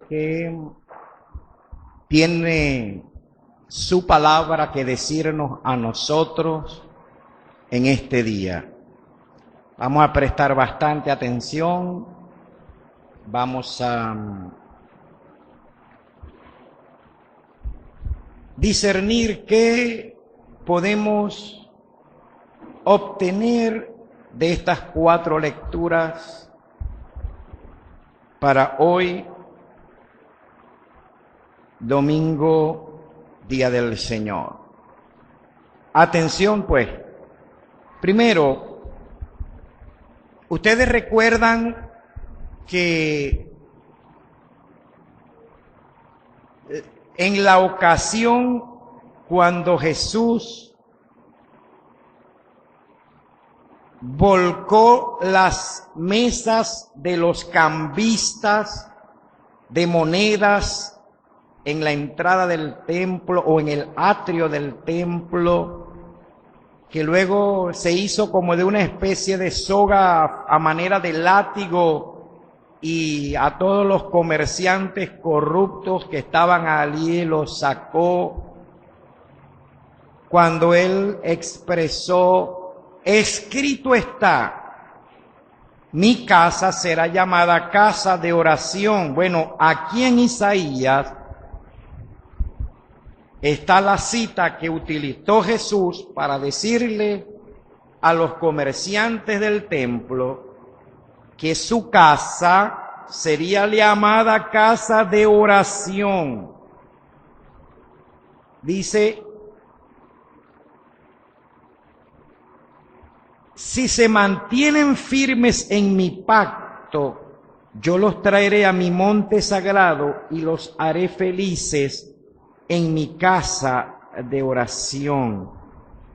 que tiene su palabra que decirnos a nosotros en este día. Vamos a prestar bastante atención, vamos a discernir qué podemos obtener de estas 4 lecturas para hoy, domingo, día del Señor. Atención pues, primero, ustedes recuerdan que en la ocasión cuando Jesús volcó las mesas de los cambistas de monedas en la entrada del templo o en el atrio del templo, que luego se hizo como de una especie de soga a manera de látigo, y a todos los comerciantes corruptos que estaban allí los sacó, cuando él expresó: escrito está, mi casa será llamada casa de oración. Bueno, aquí en Isaías está la cita que utilizó Jesús para decirle a los comerciantes del templo que su casa sería llamada casa de oración. Dice: si se mantienen firmes en mi pacto, yo los traeré a mi monte sagrado y los haré felices en mi casa de oración.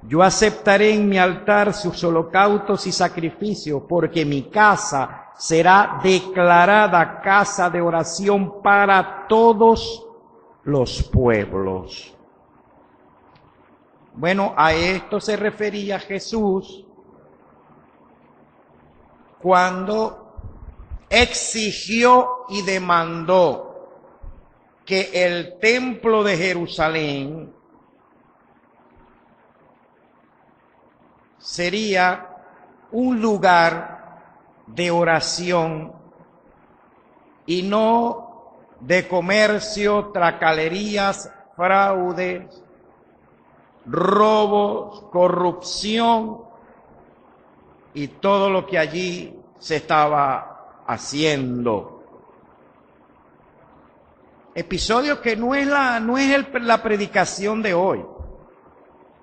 Yo aceptaré en mi altar sus holocaustos y sacrificios, porque mi casa será declarada casa de oración para todos los pueblos. Bueno, a esto se refería Jesús cuando exigió y demandó que el templo de Jerusalén sería un lugar de oración y no de comercio, tracalerías, fraudes, robos, corrupción y todo lo que allí se estaba haciendo. Episodio que no es la predicación de hoy.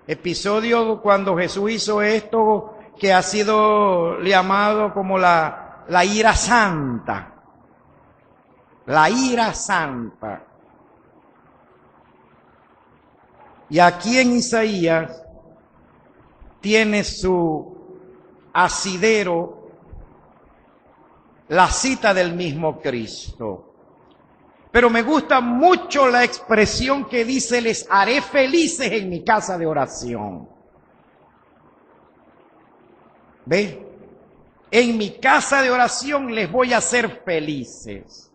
Episodio cuando Jesús hizo esto que ha sido llamado como la ira santa. La ira santa. Y aquí en Isaías tiene su asidero la cita del mismo Cristo. Pero me gusta mucho la expresión que dice: les haré felices en mi casa de oración. ¿Ve? En mi casa de oración les voy a hacer felices.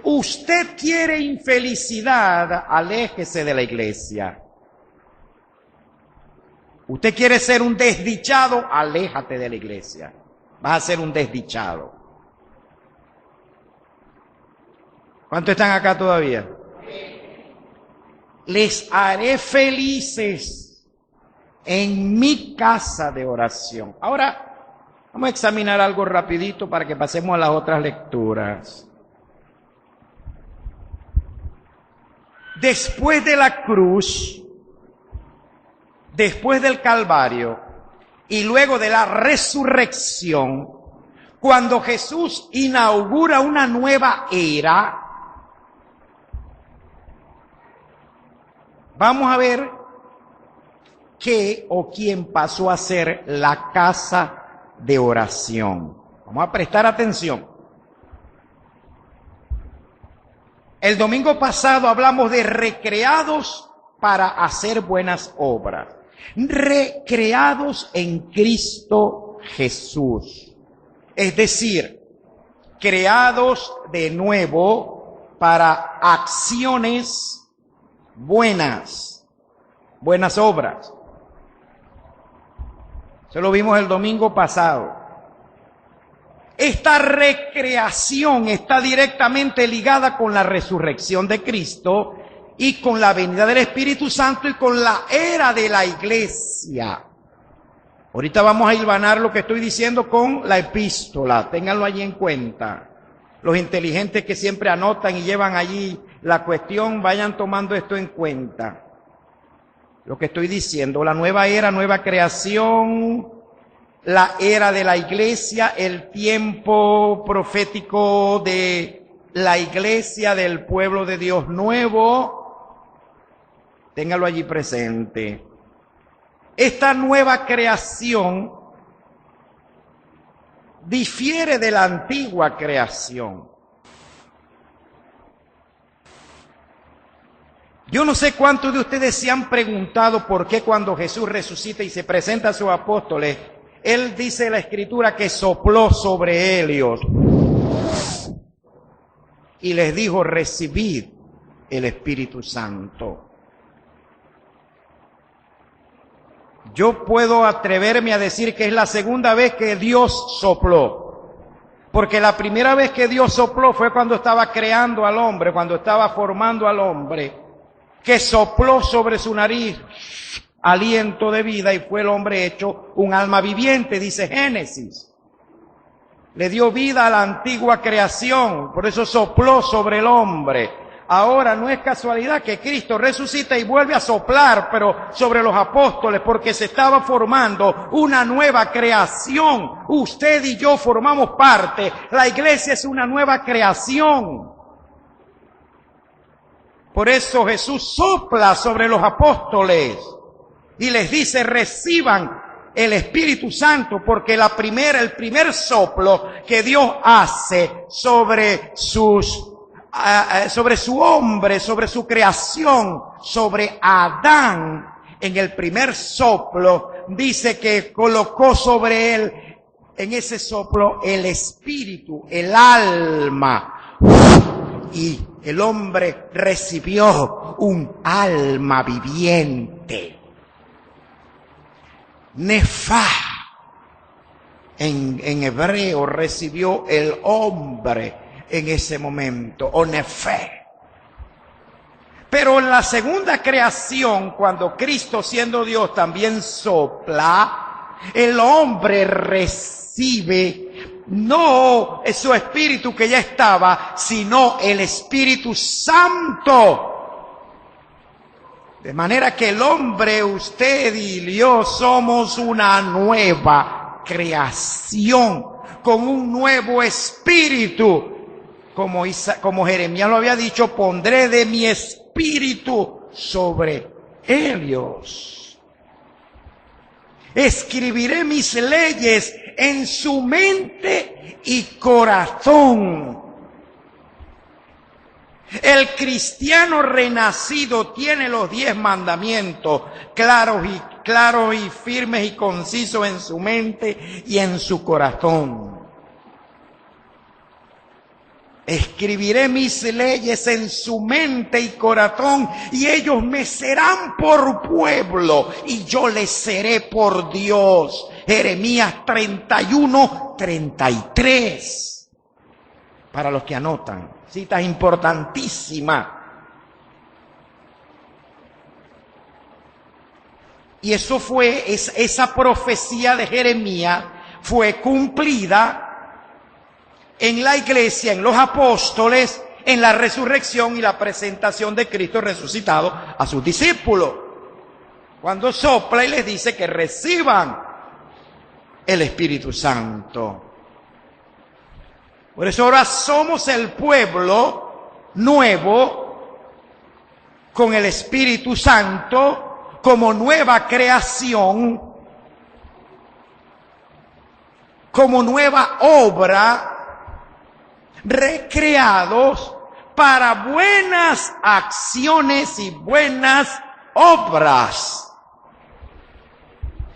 Usted quiere infelicidad, aléjese de la iglesia. Usted quiere ser un desdichado, aléjate de la iglesia. Vas a ser un desdichado. ¿Cuántos están acá todavía? Les haré felices en mi casa de oración. Ahora, vamos a examinar algo rapidito para que pasemos a las otras lecturas. Después de la cruz, después del Calvario y luego de la resurrección, cuando Jesús inaugura una nueva era, vamos a ver qué o quién pasó a ser la casa de oración. Vamos a prestar atención. El domingo pasado hablamos de recreados para hacer buenas obras. Recreados en Cristo Jesús. Es decir, creados de nuevo para acciones buenas, buenas obras. Eso lo vimos el domingo pasado. Esta recreación está directamente ligada con la resurrección de Cristo y con la venida del Espíritu Santo y con la era de la iglesia. Ahorita vamos a hilvanar lo que estoy diciendo con la epístola, ténganlo allí en cuenta. Los inteligentes que siempre anotan y llevan allí la cuestión, vayan tomando esto en cuenta. Lo que estoy diciendo, la nueva era, nueva creación, la era de la iglesia, el tiempo profético de la iglesia, del pueblo de Dios nuevo, téngalo allí presente. Esta nueva creación difiere de la antigua creación. Yo no sé cuántos de ustedes se han preguntado por qué cuando Jesús resucita y se presenta a sus apóstoles, Él dice en la Escritura que sopló sobre ellos y les dijo, recibid el Espíritu Santo. Yo puedo atreverme a decir que es la segunda vez que Dios sopló. Porque la primera vez que Dios sopló fue cuando estaba creando al hombre, cuando estaba formando al hombre, que sopló sobre su nariz aliento de vida y fue el hombre hecho un alma viviente, dice Génesis. Le dio vida a la antigua creación, por eso sopló sobre el hombre. Ahora no es casualidad que Cristo resucita y vuelve a soplar, pero sobre los apóstoles, porque se estaba formando una nueva creación. Usted y yo formamos parte. La iglesia es una nueva creación. Por eso Jesús sopla sobre los apóstoles y les dice, reciban el Espíritu Santo, porque el primer soplo que Dios hace sobre su hombre, sobre su creación, sobre Adán, en el primer soplo, dice que colocó sobre él, en ese soplo, el espíritu, el alma, y el hombre recibió un alma viviente. Nefá, en hebreo, recibió el hombre en ese momento, o nefé. Pero en la segunda creación, cuando Cristo siendo Dios también sopla, el hombre recibe no su espíritu que ya estaba, sino el Espíritu Santo. De manera que el hombre, usted y yo somos una nueva creación, con un nuevo espíritu. Como Jeremías lo había dicho, pondré de mi espíritu sobre ellos. Escribiré mis leyes en su mente y corazón. El cristiano renacido tiene los 10 mandamientos claros y firmes y concisos en su mente y en su corazón. Escribiré mis leyes en su mente y corazón, y ellos me serán por pueblo, y yo les seré por Dios. Jeremías 31:33. Para los que anotan, cita importantísima. Y eso fue, esa profecía de Jeremías fue cumplida en la iglesia, en los apóstoles, en la resurrección y la presentación de Cristo resucitado a sus discípulos. Cuando sopla y les dice que reciban el Espíritu Santo. Por eso ahora somos el pueblo nuevo, con el Espíritu Santo, como nueva creación, como nueva obra, recreados para buenas acciones y buenas obras,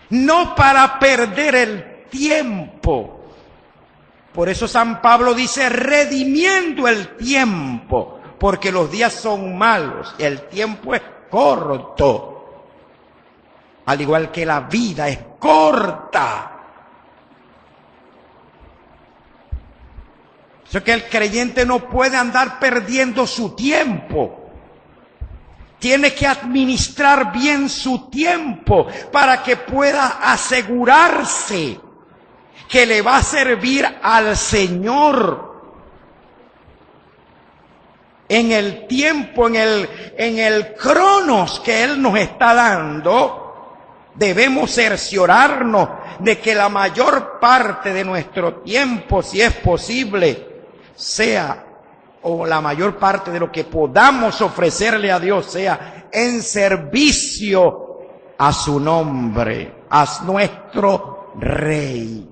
no para perder el tiempo. Por eso San Pablo dice, redimiendo el tiempo, porque los días son malos, el tiempo es corto, al igual que la vida es corta. Eso es que el creyente no puede andar perdiendo su tiempo. Tiene que administrar bien su tiempo para que pueda asegurarse que le va a servir al Señor en el tiempo, en el cronos que Él nos está dando. Debemos cerciorarnos de que la mayor parte de nuestro tiempo, si es posible, sea, o la mayor parte de lo que podamos ofrecerle a Dios, sea en servicio a su nombre, a nuestro Rey.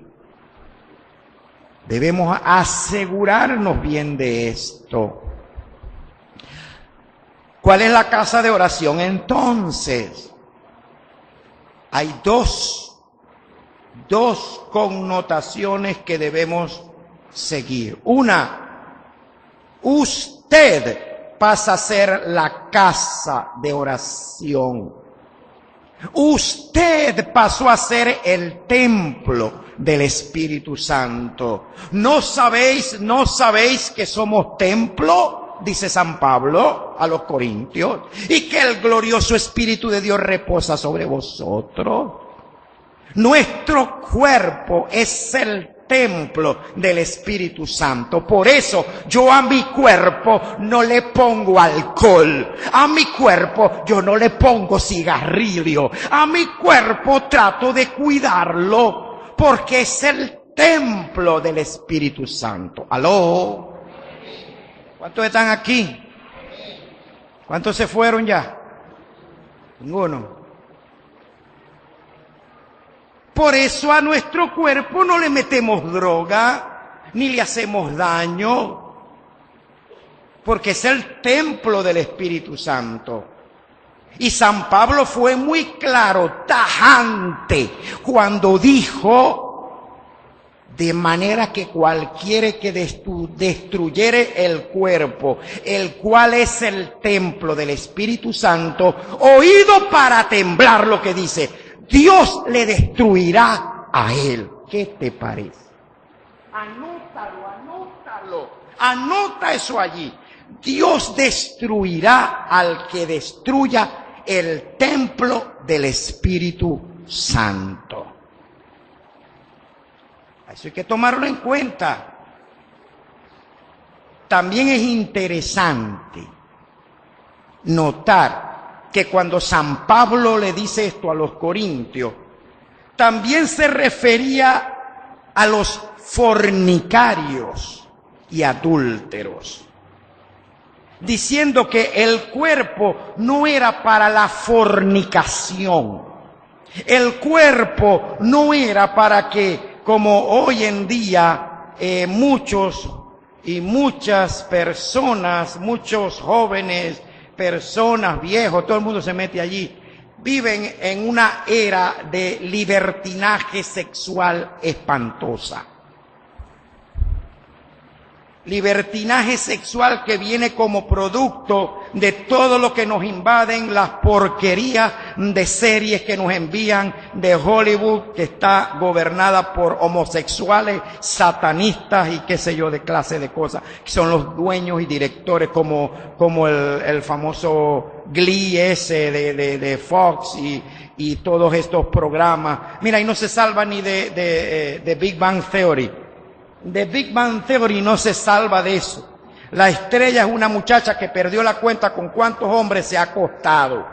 Debemos asegurarnos bien de esto. ¿Cuál es la casa de oración entonces? Hay dos connotaciones que debemos seguir. Una, usted pasa a ser la casa de oración. Usted pasó a ser el templo del Espíritu Santo. ¿No sabéis que somos templo? Dice San Pablo a los Corintios, y que el glorioso Espíritu de Dios reposa sobre vosotros. Nuestro cuerpo es el templo del Espíritu Santo. Por eso yo a mi cuerpo no le pongo alcohol, a mi cuerpo yo no le pongo cigarrillo, a mi cuerpo trato de cuidarlo porque es el templo del Espíritu Santo. ¿Aló? ¿Cuántos están aquí? ¿Cuántos se fueron ya? Ninguno. Por eso a nuestro cuerpo no le metemos droga, ni le hacemos daño, porque es el templo del Espíritu Santo. Y San Pablo fue muy claro, tajante, cuando dijo, de manera que cualquiera que destruyere el cuerpo, el cual es el templo del Espíritu Santo, oído para temblar, lo que dice, Dios le destruirá a él. ¿Qué te parece? Anota eso allí. Dios destruirá al que destruya el templo del Espíritu Santo. Eso hay que tomarlo en cuenta. También es interesante notar que cuando San Pablo le dice esto a los corintios, también se refería a los fornicarios y adúlteros, diciendo que el cuerpo no era para la fornicación, el cuerpo no era para que, como hoy en día muchos y muchas personas, muchos jóvenes, personas, viejos, todo el mundo se mete allí, viven en una era de libertinaje sexual espantosa. Libertinaje sexual que viene como producto de todo lo que nos invaden, las porquerías de series que nos envían de Hollywood, que está gobernada por homosexuales, satanistas y qué sé yo, de clase de cosas, que son los dueños y directores como el famoso Glee ese de Fox y todos estos programas. Mira, y no se salva ni de Big Bang Theory. De Big Bang Theory no se salva de eso. La estrella es una muchacha que perdió la cuenta con cuántos hombres se ha acostado.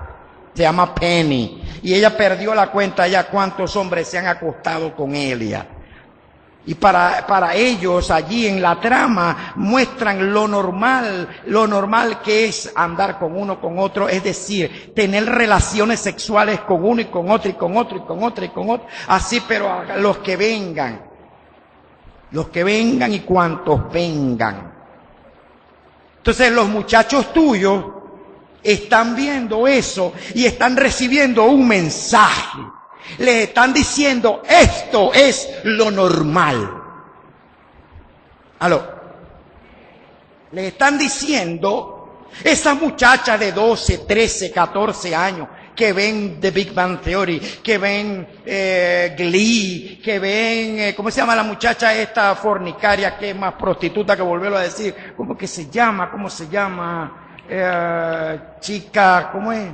Se llama Penny. Y ella perdió la cuenta ya cuántos hombres se han acostado con ella. Y para ellos allí en la trama muestran lo normal que es andar con uno, con otro, es decir, tener relaciones sexuales con uno y con otro y con otro y con otro y con otro. Así, pero a los que vengan y cuantos vengan. Entonces los muchachos tuyos están viendo eso y están recibiendo un mensaje. Les están diciendo, esto es lo normal. ¿Aló? Les están diciendo Esas muchachas de 12, 13, 14 años que ven The Big Bang Theory, que ven Glee, que ven, ¿cómo se llama la muchacha esta fornicaria que es más prostituta que volverlo a decir? ¿Cómo que se llama? ¿Cómo se llama? Chica, ¿cómo es?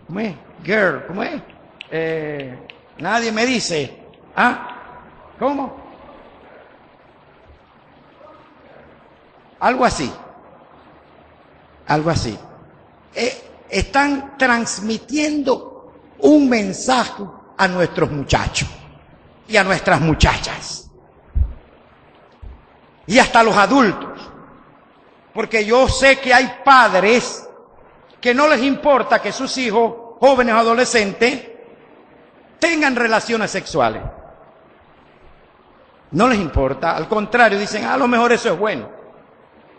¿Cómo es? Girl, ¿cómo es? Nadie me dice. ¿Ah? ¿Cómo? Algo así. Algo así. Están transmitiendo un mensaje a nuestros muchachos y a nuestras muchachas. Y hasta los adultos. Porque yo sé que hay padres que no les importa que sus hijos, jóvenes o adolescentes, tengan relaciones sexuales. No les importa. Al contrario, dicen, a lo mejor eso es bueno.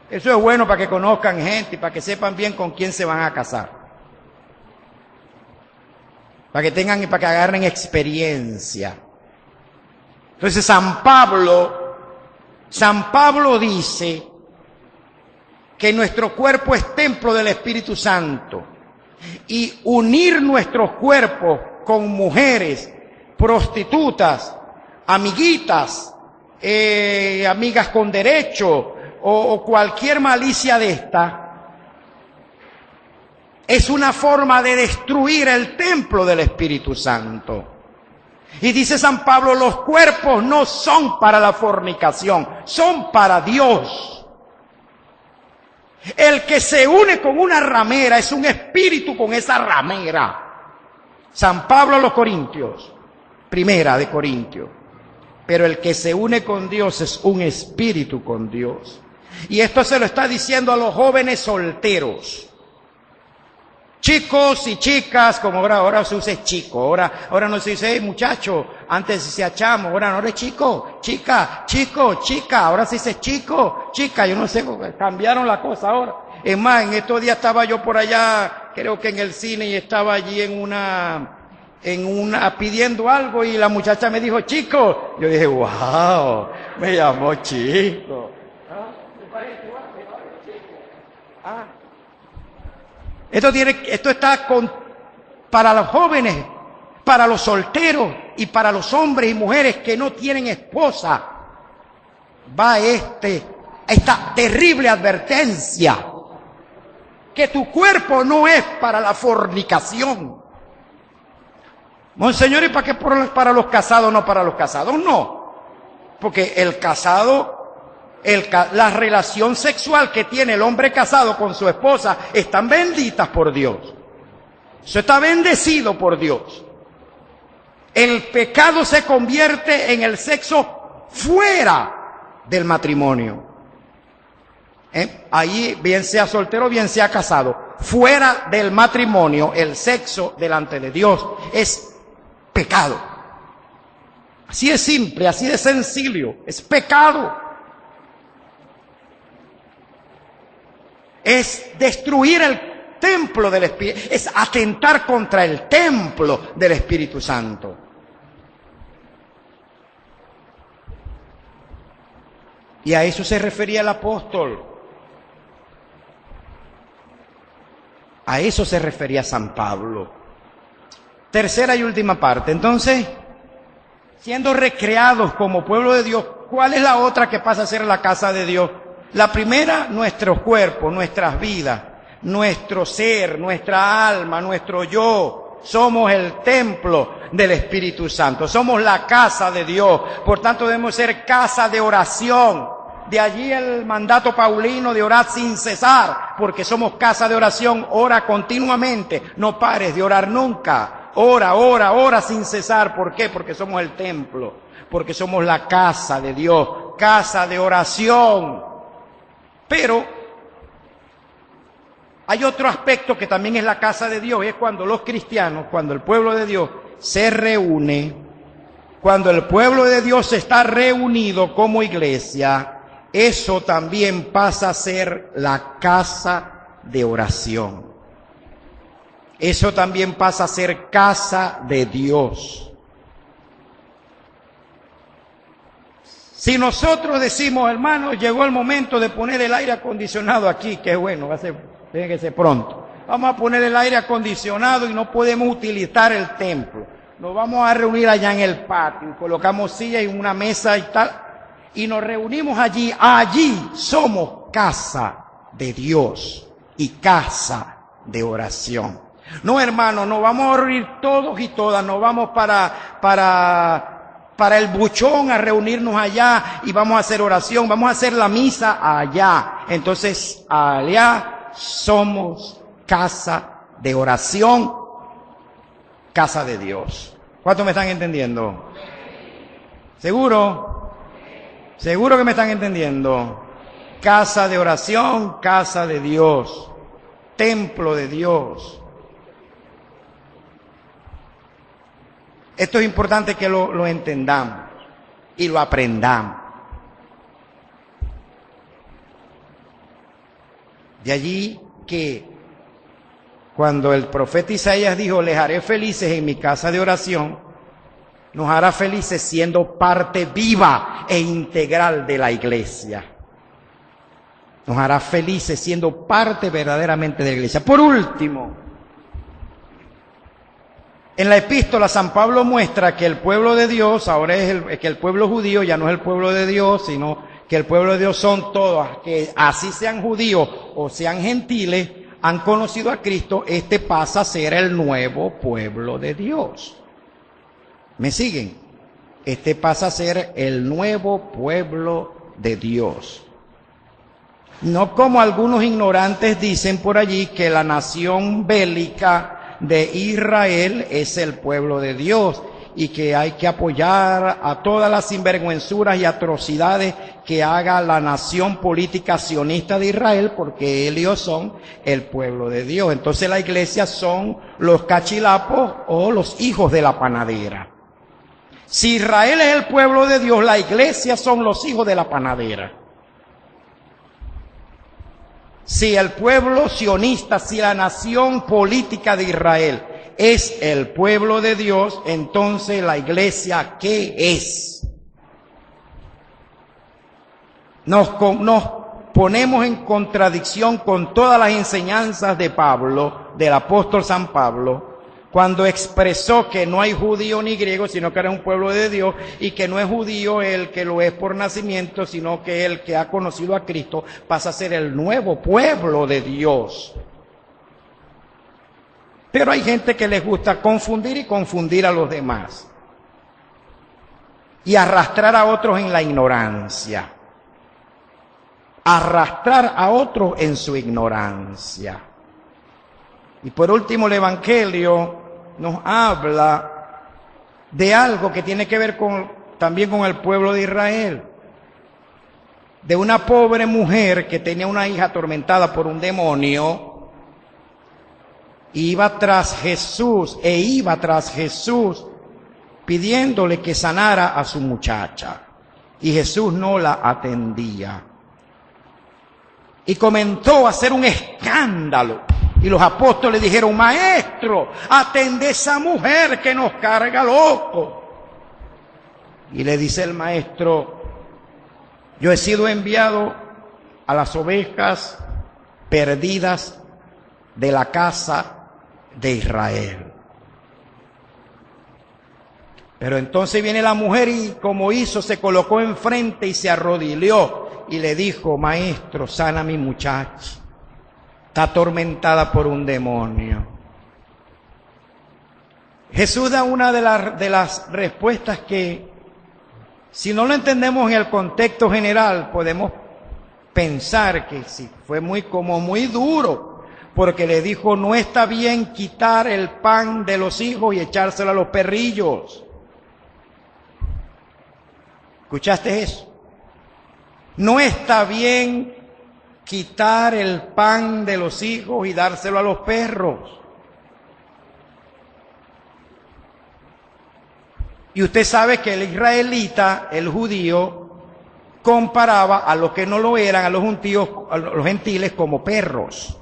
Eso es bueno para que conozcan gente y para que sepan bien con quién se van a casar. Para que tengan y para que agarren experiencia. Entonces San Pablo dice que nuestro cuerpo es templo del Espíritu Santo. Y unir nuestros cuerpos con mujeres, prostitutas, amiguitas, amigas con derecho, o cualquier malicia de esta, es una forma de destruir el templo del Espíritu Santo. Y dice San Pablo, los cuerpos no son para la fornicación, son para Dios. El que se une con una ramera es un espíritu con esa ramera. San Pablo a los Corintios, primera de Corintios. Pero el que se une con Dios es un espíritu con Dios. Y esto se lo está diciendo a los jóvenes solteros. Chicos y chicas, como ahora se usa chico, ahora no se dice muchacho, antes se decía chamo, ahora no es chico, chica, ahora se dice chico, chica, yo no sé, cambiaron la cosa ahora. Es más, en estos días estaba yo por allá, creo que en el cine, y estaba allí en una pidiendo algo y la muchacha me dijo chico. Yo dije, wow, me llamó chico. Esto está para los jóvenes, para los solteros y para los hombres y mujeres que no tienen esposa. Va esta terrible advertencia, que tu cuerpo no es para la fornicación. Monseñor, ¿y para qué para los casados, no para los casados? No, porque el casado, la relación sexual que tiene el hombre casado con su esposa están benditas por Dios. Eso está bendecido por Dios. El pecado se convierte en el sexo fuera del matrimonio. Ahí, bien sea soltero, bien sea casado, fuera del matrimonio, el sexo delante de Dios es pecado. Así de simple, así de sencillo, es pecado. Es destruir el templo del Espíritu, es atentar contra el templo del Espíritu Santo. Y a eso se refería el apóstol. A eso se refería San Pablo. Tercera y última parte. Entonces, siendo recreados como pueblo de Dios, ¿cuál es la otra que pasa a ser la casa de Dios? La primera, nuestro cuerpo, nuestras vidas, nuestro ser, nuestra alma, nuestro yo. Somos el templo del Espíritu Santo, somos la casa de Dios. Por tanto, debemos ser casa de oración. De allí el mandato paulino de orar sin cesar, porque somos casa de oración. Ora continuamente, no pares de orar nunca. Ora sin cesar. ¿Por qué? Porque somos el templo, porque somos la casa de Dios, casa de oración. Pero hay otro aspecto que también es la casa de Dios, y es cuando los cristianos, cuando el pueblo de Dios se reúne, cuando el pueblo de Dios está reunido como iglesia, eso también pasa a ser la casa de oración. Eso también pasa a ser casa de Dios. Si nosotros decimos, hermano, llegó el momento de poner el aire acondicionado aquí, que bueno, tiene que ser pronto. Vamos a poner el aire acondicionado y no podemos utilizar el templo. Nos vamos a reunir allá en el patio, colocamos sillas y una mesa y tal, y nos reunimos allí. Allí somos casa de Dios y casa de oración. No, hermano, nos vamos a reunir todos y todas, nos vamos para el buchón a reunirnos allá y vamos a hacer oración, vamos a hacer la misa allá. Entonces, allá somos casa de oración, casa de Dios. ¿Cuántos me están entendiendo? ¿Seguro? ¿Seguro que me están entendiendo? Casa de oración, casa de Dios, templo de Dios. Esto es importante que lo entendamos y lo aprendamos. De allí que cuando el profeta Isaías dijo, les haré felices en mi casa de oración, nos hará felices siendo parte viva e integral de la iglesia. Nos hará felices siendo parte verdaderamente de la iglesia. Por último, en la epístola San Pablo muestra que el pueblo de Dios, ahora es que el pueblo judío ya no es el pueblo de Dios, sino que el pueblo de Dios son todos, que así sean judíos o sean gentiles, han conocido a Cristo, este pasa a ser el nuevo pueblo de Dios. ¿Me siguen? Este pasa a ser el nuevo pueblo de Dios. No como algunos ignorantes dicen por allí que la nación bélica de Israel es el pueblo de Dios y que hay que apoyar a todas las sinvergüenzuras y atrocidades que haga la nación política sionista de Israel, porque ellos son el pueblo de Dios. Entonces la iglesia son los cachilapos o los hijos de la panadera. Si Israel es el pueblo de Dios, la iglesia son los hijos de la panadera. Si el pueblo sionista, si la nación política de Israel es el pueblo de Dios, entonces la iglesia, ¿qué es? Nos ponemos en contradicción con todas las enseñanzas de Pablo, del apóstol San Pablo, cuando expresó que no hay judío ni griego, sino que era un pueblo de Dios, y que no es judío el que lo es por nacimiento, sino que el que ha conocido a Cristo pasa a ser el nuevo pueblo de Dios. Pero hay gente que les gusta confundir y confundir a los demás y arrastrar a otros en la ignorancia, arrastrar a otros en su ignorancia. Y por último, el Evangelio nos habla de algo que tiene que ver también con el pueblo de Israel. De una pobre mujer que tenía una hija atormentada por un demonio, iba tras Jesús pidiéndole que sanara a su muchacha. Y Jesús no la atendía. Y comenzó a hacer un escándalo. Y los apóstoles dijeron, maestro, atende a esa mujer que nos carga loco. Y le dice el maestro, yo he sido enviado a las ovejas perdidas de la casa de Israel. Pero entonces viene la mujer y como hizo, se colocó enfrente y se arrodilló y le dijo, maestro, sana a mi muchacha. Está atormentada por un demonio. Jesús da una de las respuestas que, si no lo entendemos en el contexto general, podemos pensar que sí, fue muy duro, porque le dijo, no está bien quitar el pan de los hijos y echárselo a los perrillos. ¿Escuchaste eso? No está bien quitar el pan de los hijos y dárselo a los perros. Y usted sabe que el israelita, el judío, comparaba a los que no lo eran, a los gentiles, como perros.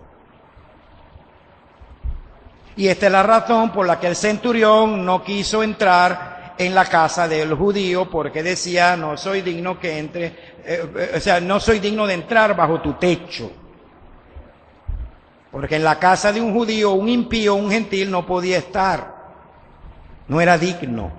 Y esta es la razón por la que el centurión no quiso entrar en la casa del judío porque decía, no soy digno que entre, no soy digno de entrar bajo tu techo. Porque en la casa de un judío, un impío, un gentil no podía estar. No era digno.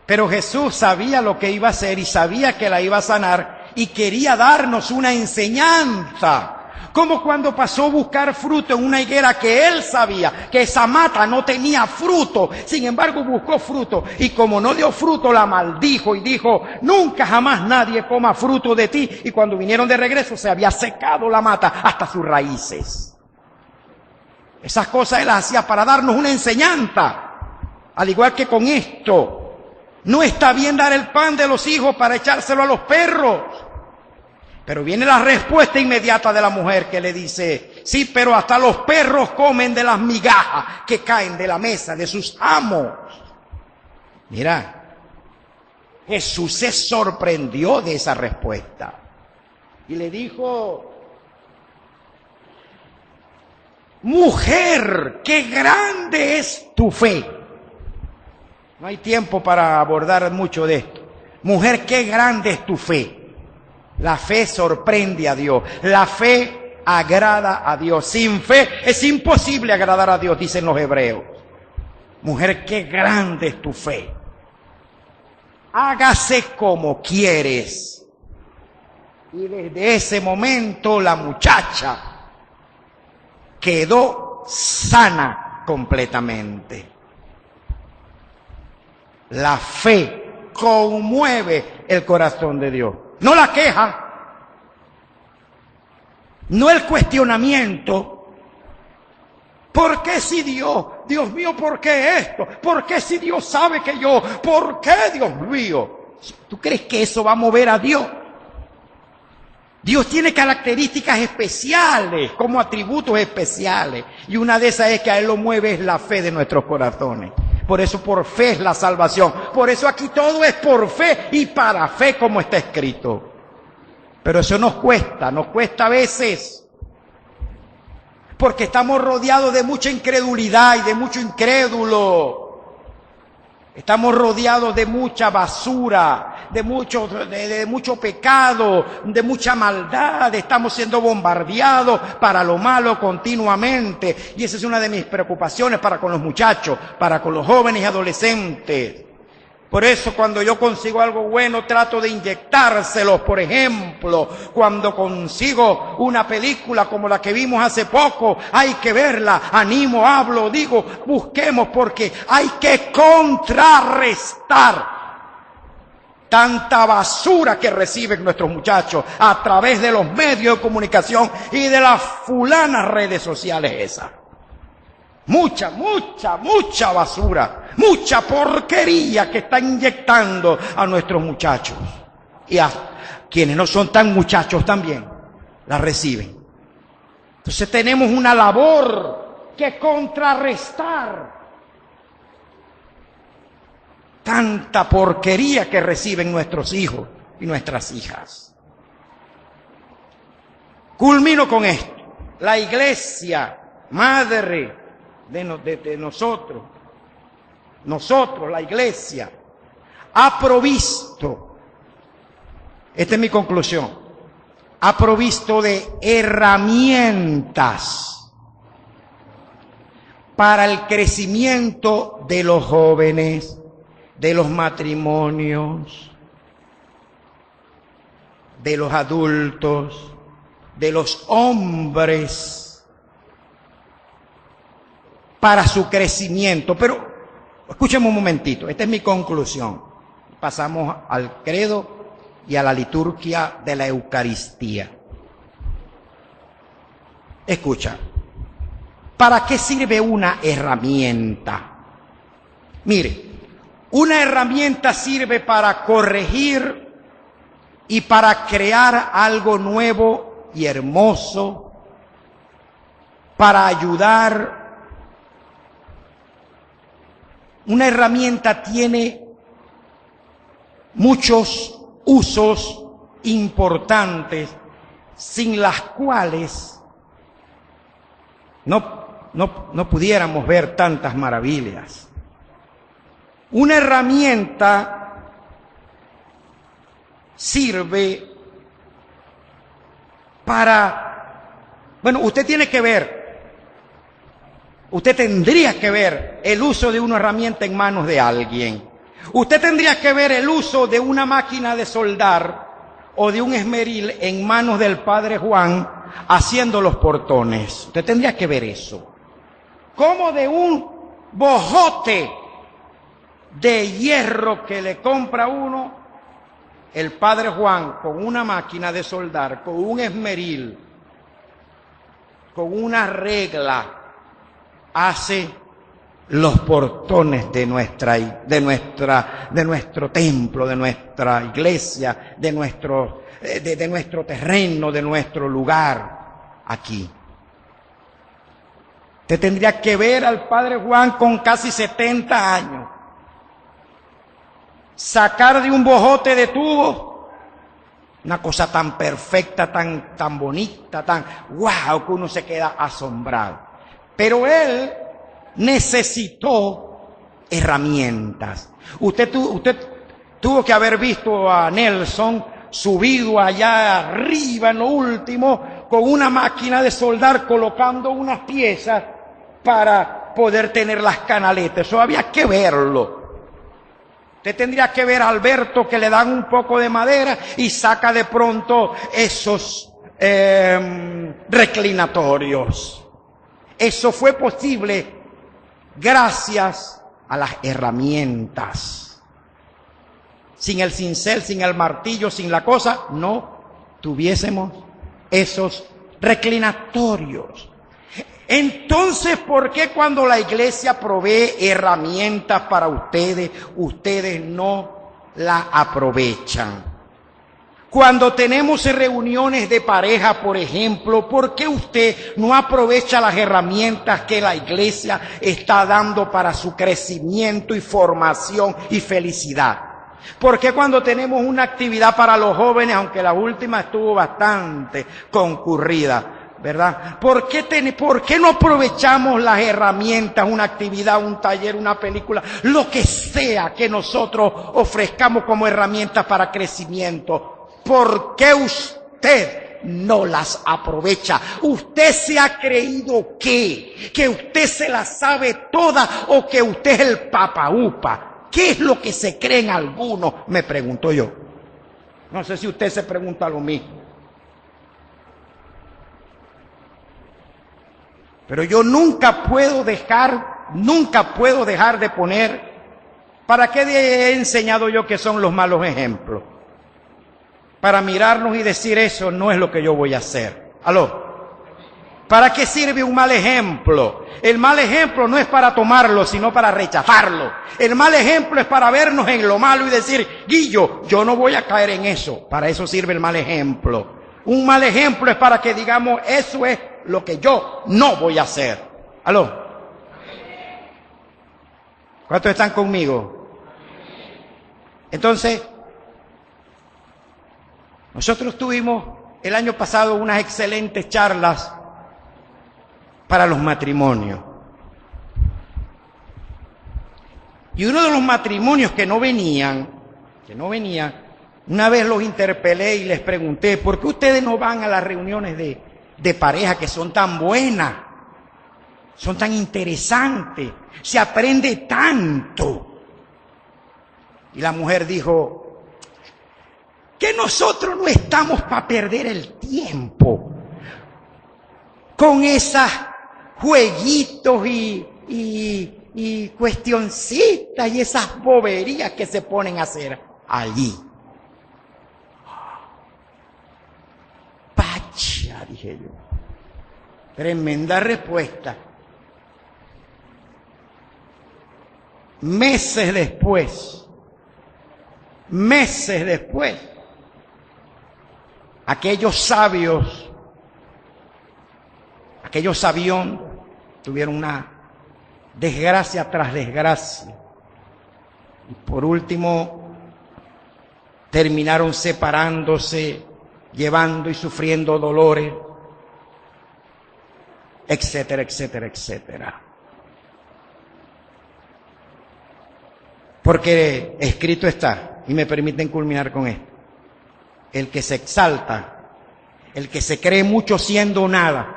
Pero Jesús sabía lo que iba a hacer y sabía que la iba a sanar y quería darnos una enseñanza. Como cuando pasó a buscar fruto en una higuera que él sabía que esa mata no tenía fruto. Sin embargo, buscó fruto y como no dio fruto, la maldijo y dijo, nunca jamás nadie coma fruto de ti. Y cuando vinieron de regreso se había secado la mata hasta sus raíces. Esas cosas él las hacía para darnos una enseñanza. Al igual que con esto, no está bien dar el pan de los hijos para echárselo a los perros. Pero viene la respuesta inmediata de la mujer que le dice, sí, pero hasta los perros comen de las migajas que caen de la mesa de sus amos. Mira, Jesús se sorprendió de esa respuesta y le dijo, mujer, qué grande es tu fe. No hay tiempo para abordar mucho de esto. Mujer, qué grande es tu fe. La fe sorprende a Dios. La fe agrada a Dios. Sin fe es imposible agradar a Dios, dicen los hebreos. Mujer, qué grande es tu fe. Hágase como quieres. Y desde ese momento la muchacha quedó sana completamente. La fe conmueve el corazón de Dios. No la queja, no el cuestionamiento. ¿Por qué si Dios? Dios mío, ¿por qué esto? ¿Por qué si Dios sabe que yo? ¿Por qué, Dios mío? ¿Tú crees que eso va a mover a Dios? Dios tiene características especiales, como atributos especiales. Y una de esas es que a Él lo mueve es la fe de nuestros corazones. Por eso por fe es la salvación. Por eso aquí todo es por fe y para fe como está escrito. Pero eso nos cuesta a veces. Porque estamos rodeados de mucha incredulidad y de mucho incrédulo. Estamos rodeados de mucha basura, de mucho pecado, de mucha maldad. Estamos siendo bombardeados para lo malo continuamente. Y esa es una de mis preocupaciones para con los muchachos, para con los jóvenes y adolescentes. Por eso cuando yo consigo algo bueno trato de inyectárselos. Por ejemplo, cuando consigo una película como la que vimos hace poco, hay que verla, animo, hablo, digo, busquemos porque hay que contrarrestar tanta basura que reciben nuestros muchachos a través de los medios de comunicación y de las fulanas redes sociales esas. Mucha basura, mucha porquería que está inyectando a nuestros muchachos. Y a quienes no son tan muchachos también la reciben. Entonces tenemos una labor que contrarrestar tanta porquería que reciben nuestros hijos y nuestras hijas. Culmino con esto. La iglesia, madre de nosotros, la iglesia, ha provisto, esta es mi conclusión, ha provisto de herramientas para el crecimiento de los jóvenes, de los matrimonios, de los adultos, de los hombres, para su crecimiento. Pero escúcheme un momentito, esta es mi conclusión. Pasamos al credo y a la liturgia de la Eucaristía. Escucha, ¿para qué sirve una herramienta? Mire, una herramienta sirve para corregir y para crear algo nuevo y hermoso, para ayudar. Una herramienta tiene muchos usos importantes, sin las cuales no pudiéramos ver tantas maravillas. Una herramienta sirve usted tiene que ver, usted tendría que ver el uso de una herramienta en manos de alguien. Usted tendría que ver el uso de una máquina de soldar o de un esmeril en manos del padre Juan haciendo los portones. Usted tendría que ver eso. Como de un bojote de hierro que le compra uno, el padre Juan con una máquina de soldar, con un esmeril, con una regla, hace los portones de nuestro templo, de nuestra iglesia, de nuestro terreno, de nuestro lugar aquí. Usted tendría que ver al padre Juan con casi 70 años sacar de un bojote de tubo una cosa tan perfecta, tan bonita, tan wow, que uno se queda asombrado. Pero él necesitó herramientas. Usted tuvo que haber visto a Nelson subido allá arriba en lo último con una máquina de soldar colocando unas piezas para poder tener las canaletas. Eso había que verlo. Usted tendría que ver a Alberto que le dan un poco de madera y saca de pronto esos reclinatorios. Eso fue posible gracias a las herramientas. Sin el cincel, sin el martillo, sin la cosa, no tuviésemos esos reclinatorios. Entonces, ¿por qué cuando la iglesia provee herramientas para ustedes, ustedes no la aprovechan? Cuando tenemos reuniones de pareja, por ejemplo, ¿por qué usted no aprovecha las herramientas que la iglesia está dando para su crecimiento y formación y felicidad? ¿Por qué cuando tenemos una actividad para los jóvenes, aunque la última estuvo bastante concurrida, ¿verdad? ¿Por qué no aprovechamos las herramientas, una actividad, un taller, una película, lo que sea que nosotros ofrezcamos como herramientas para crecimiento? ¿Por qué usted no las aprovecha? ¿Usted se ha creído que usted se las sabe todas o que usted es el papaupa? ¿Qué es lo que se creen algunos? Me pregunto yo. No sé si usted se pregunta lo mismo. Pero yo nunca puedo dejar de poner, ¿para qué he enseñado yo que son los malos ejemplos? Para mirarnos y decir eso no es lo que yo voy a hacer. ¿Aló? ¿Para qué sirve un mal ejemplo? El mal ejemplo no es para tomarlo, sino para rechazarlo. El mal ejemplo es para vernos en lo malo y decir, Guillo, yo no voy a caer en eso. Para eso sirve el mal ejemplo. Un mal ejemplo es para que digamos, eso es lo que yo no voy a hacer. ¿Aló? ¿Cuántos están conmigo? Entonces, nosotros tuvimos el año pasado unas excelentes charlas para los matrimonios. Y uno de los matrimonios que no venían, una vez los interpelé y les pregunté, ¿por qué ustedes no van a las reuniones de pareja que son tan buenas? Son tan interesantes, se aprende tanto. Y la mujer dijo, que nosotros no estamos para perder el tiempo con esos jueguitos y cuestioncitas y esas boberías que se ponen a hacer allí. Pacha, dije yo. Tremenda respuesta. Meses después, aquellos sabios, aquellos sabiondos, tuvieron una desgracia tras desgracia. Y por último, terminaron separándose, llevando y sufriendo dolores, etcétera, etcétera, etcétera. Porque escrito está, y me permiten culminar con esto, el que se exalta, el que se cree mucho siendo nada,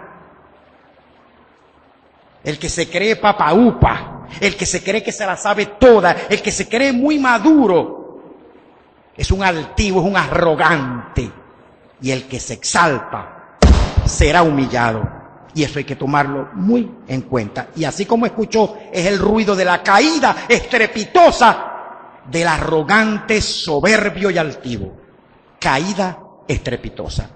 el que se cree papaupa, el que se cree que se la sabe toda, el que se cree muy maduro, es un altivo, es un arrogante. Y el que se exalta será humillado. Y eso hay que tomarlo muy en cuenta. Y así como escuchó, es el ruido de la caída estrepitosa del arrogante, soberbio y altivo. Caída estrepitosa.